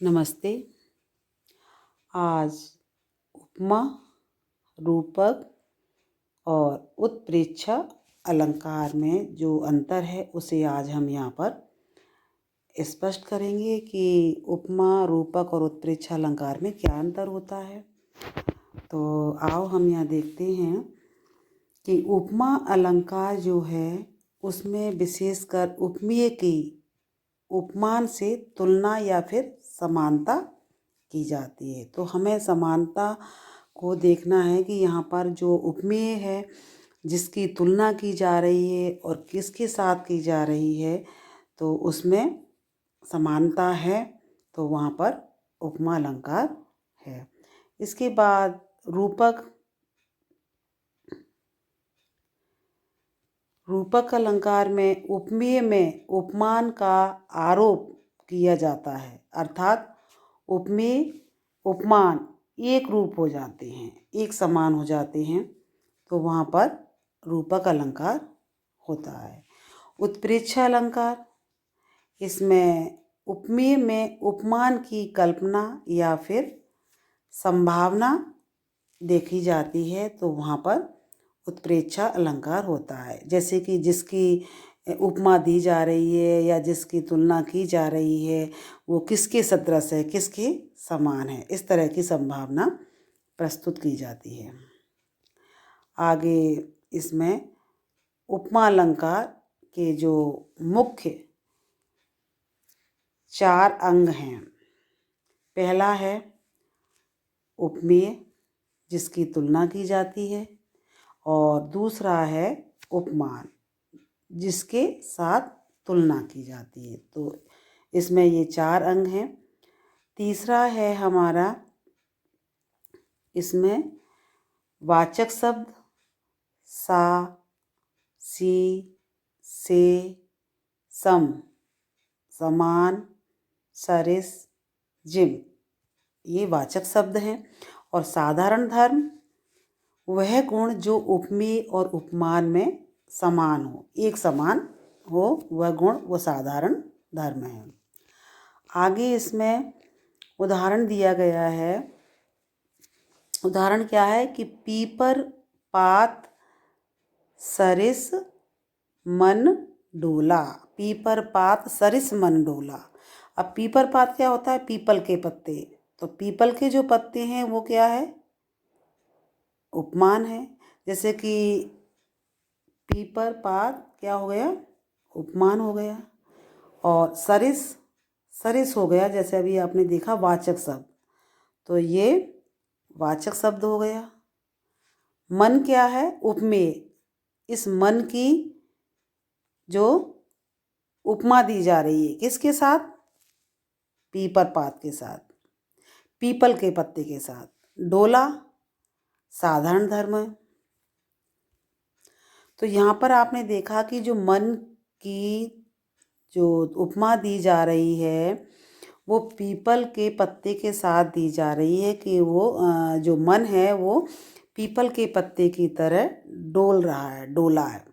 नमस्ते। आज उपमा, रूपक और उत्प्रेक्षा अलंकार में जो अंतर है उसे आज हम यहाँ पर स्पष्ट करेंगे कि उपमा, रूपक और उत्प्रेक्षा अलंकार में क्या अंतर होता है। तो आओ हम यहाँ देखते हैं कि उपमा अलंकार जो है उसमें विशेषकर उपमेय की उपमान से तुलना या फिर समानता की जाती है। तो हमें समानता को देखना है कि यहाँ पर जो उपमेय है जिसकी तुलना की जा रही है और किसके साथ की जा रही है, तो उसमें समानता है, तो वहाँ पर उपमा अलंकार है। इसके बाद रूपक अलंकार में उपमेय में उपमान का आरोप किया जाता है, अर्थात उपमेय उपमान एक रूप हो जाते हैं, एक समान हो जाते हैं, तो वहाँ पर रूपक अलंकार होता है। उत्प्रेक्षा अलंकार, इसमें उपमेय में उपमान की कल्पना या फिर संभावना देखी जाती है, तो वहाँ पर उत्प्रेक्षा अलंकार होता है। जैसे कि जिसकी उपमा दी जा रही है या जिसकी तुलना की जा रही है वो किसके सदृश है, किसके समान है, इस तरह की संभावना प्रस्तुत की जाती है। आगे इसमें उपमा अलंकार के जो मुख्य 4 अंग हैं, पहला है उपमेय जिसकी तुलना की जाती है, और दूसरा है उपमान जिसके साथ तुलना की जाती है। तो इसमें ये 4 अंग हैं। तीसरा है हमारा इसमें वाचक शब्द सा, सी, से, सम, समान, सरिस, जिम, ये वाचक शब्द हैं। और साधारण धर्म वह गुण जो उपमेय और उपमान में समान हो, एक समान हो, वह गुण वो साधारण धर्म है। आगे इसमें उदाहरण दिया गया है। उदाहरण क्या है कि पीपर पात सरिस मन डोला। पीपर पात सरिस मन डोला। अब पीपर पात क्या होता है? पीपल के पत्ते। तो पीपल के जो पत्ते हैं वो क्या है? उपमान है। जैसे कि पीपर पात क्या हो गया? उपमान हो गया। और सरिस, सरिस हो गया, जैसे अभी आपने देखा वाचक शब्द, तो ये वाचक शब्द हो गया। मन क्या है? उपमेय। इस मन की जो उपमा दी जा रही है किसके साथ? पीपर पात के साथ, पीपल के पत्ते के साथ। डोला साधारण धर्म है। तो यहाँ पर आपने देखा कि जो मन की जो उपमा दी जा रही है वो पीपल के पत्ते के साथ दी जा रही है कि वो जो मन है वो पीपल के पत्ते की तरह डोल रहा है, डोला है।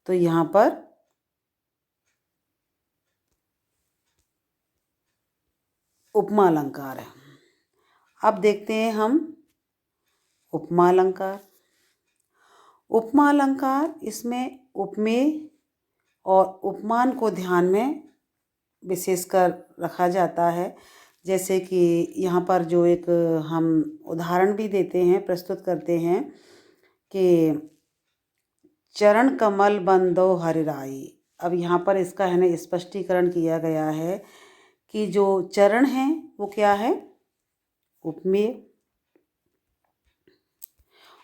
तो यहाँ पर उपमा अलंकार है। अब देखते हैं हम उपमा अलंकार। उपमा अलंकार, इसमें उपमेय और उपमान को ध्यान में विशेषकर रखा जाता है। जैसे कि यहाँ पर जो एक हम उदाहरण भी देते हैं, प्रस्तुत करते हैं कि चरण कमल बंदो हरिराई। अब यहाँ पर इसका है ना स्पष्टीकरण किया गया है कि जो चरण हैं वो क्या है? उपमेय,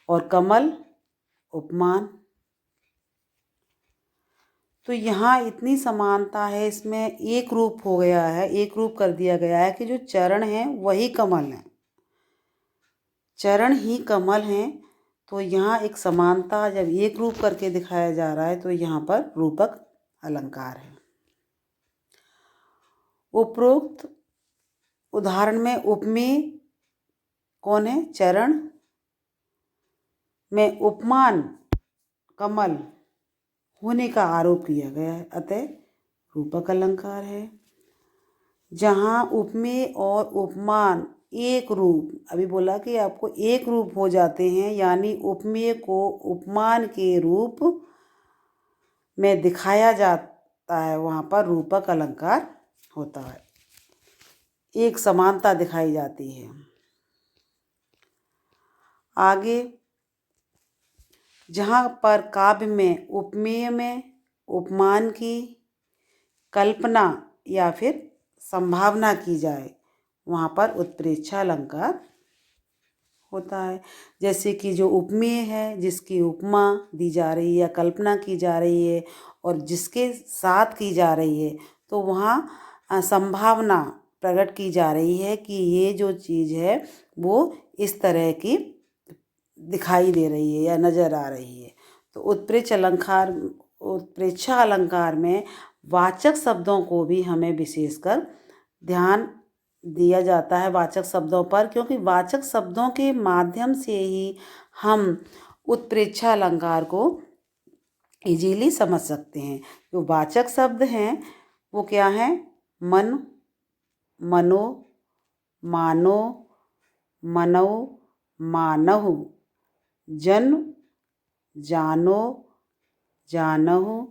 और कमल उपमान। तो यहाँ इतनी समानता है, इसमें एक रूप हो गया है, एक रूप कर दिया गया है कि जो चरण हैं वही कमल हैं, चरण ही कमल हैं। तो यहाँ एक समानता जब एक रूप करके दिखाया जा रहा है तो यहाँ पर रूपक अलंकार है। उपरोक्त उदाहरण में उपमेय कौन है? चरण। में उपमान कमल होने का आरोप किया गया है, अतः रूपक अलंकार है। जहाँ उपमेय और उपमान एक रूप, अभी बोला कि आपको एक रूप हो जाते हैं, यानी उपमेय को उपमान के रूप में दिखाया जाता है, वहाँ पर रूपक अलंकार होता है, एक समानता दिखाई जाती है। आगे, जहाँ पर काव्य में उपमेय में उपमान की कल्पना या फिर संभावना की जाए, वहाँ पर उत्प्रेक्षा अलंकार होता है। जैसे कि जो उपमेय है, जिसकी उपमा दी जा रही है या कल्पना की जा रही है और जिसके साथ की जा रही है, तो वहाँ संभावना प्रकट की जा रही है कि ये जो चीज़ है वो इस तरह की दिखाई दे रही है या नज़र आ रही है। तो उत्प्रेक्षा अलंकार में वाचक शब्दों को भी हमें विशेषकर ध्यान दिया जाता है, वाचक शब्दों पर, क्योंकि वाचक शब्दों के माध्यम से ही हम उत्प्रेक्षा अलंकार को इजीली समझ सकते हैं। जो वाचक शब्द हैं वो क्या हैं? मन, मनो, मानो, मनो, मानहु, जन, जानो, जानहु,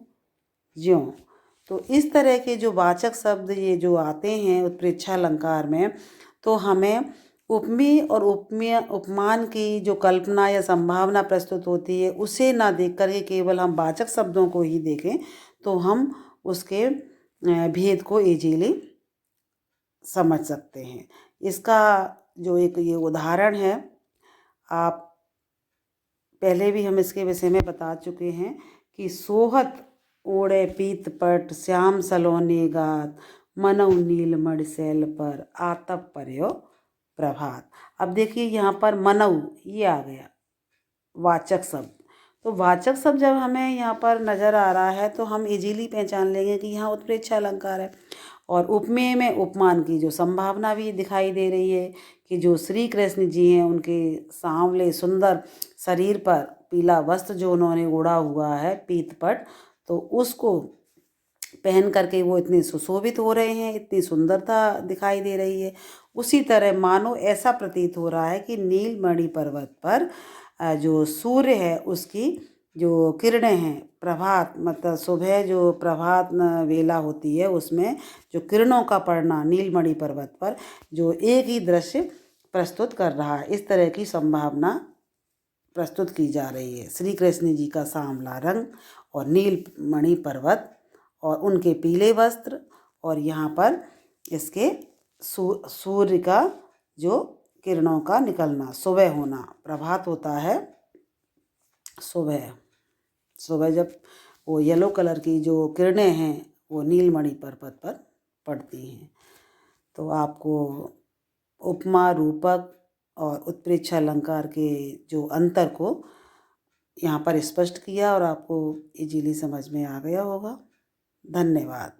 ज्यों। तो इस तरह के जो वाचक शब्द ये जो आते हैं उत्प्रेक्षा अलंकार में, तो हमें उपमेय और उपमान की जो कल्पना या संभावना प्रस्तुत होती है, उसे ना देख करके केवल हम वाचक शब्दों को ही देखें तो हम उसके भेद को इजीली समझ सकते हैं। इसका जो एक ये उदाहरण है, आप पहले भी हम इसके विषय में बता चुके हैं कि सोहत ओढ़े पीत पट श्याम सलोने गात मनऊ नील मणिशैल पर आतप पर्यो प्रभात। अब देखिए यहाँ पर मनऊ ये आ गया वाचक शब्द। तो वाचक शब्द जब हमें यहाँ पर नज़र आ रहा है तो हम इजीली पहचान लेंगे कि यहाँ उत्प्रेक्षा अलंकार है। और उपमेय में उपमान की जो संभावना भी दिखाई दे रही है कि जो श्री कृष्ण जी हैं, उनके सांवले सुंदर शरीर पर पीला वस्त्र जो उन्होंने ओढ़ा हुआ है पीतपट, तो उसको पहन करके वो इतने सुशोभित हो रहे हैं, इतनी सुंदरता दिखाई दे रही है। उसी तरह मानो ऐसा प्रतीत हो रहा है कि नीलमणि पर्वत पर जो सूर्य है उसकी जो किरणें हैं, प्रभात मतलब सुबह जो प्रभात वेला होती है, उसमें जो किरणों का पड़ना नीलमणि पर्वत पर जो एक ही दृश्य प्रस्तुत कर रहा है, इस तरह की संभावना प्रस्तुत की जा रही है। श्री कृष्ण जी का सांवला रंग और नीलमणि पर्वत और उनके पीले वस्त्र, और यहाँ पर इसके सूर्य का जो किरणों का निकलना, सुबह होना, प्रभात होता है सुबह। सुबह जब वो येलो कलर की जो किरणें हैं वो नीलमणि पर्वत पर पड़ती हैं। तो आपको उपमा, रूपक और उत्प्रेक्षा अलंकार के जो अंतर को यहाँ पर स्पष्ट किया और आपको इजीली समझ में आ गया होगा। धन्यवाद।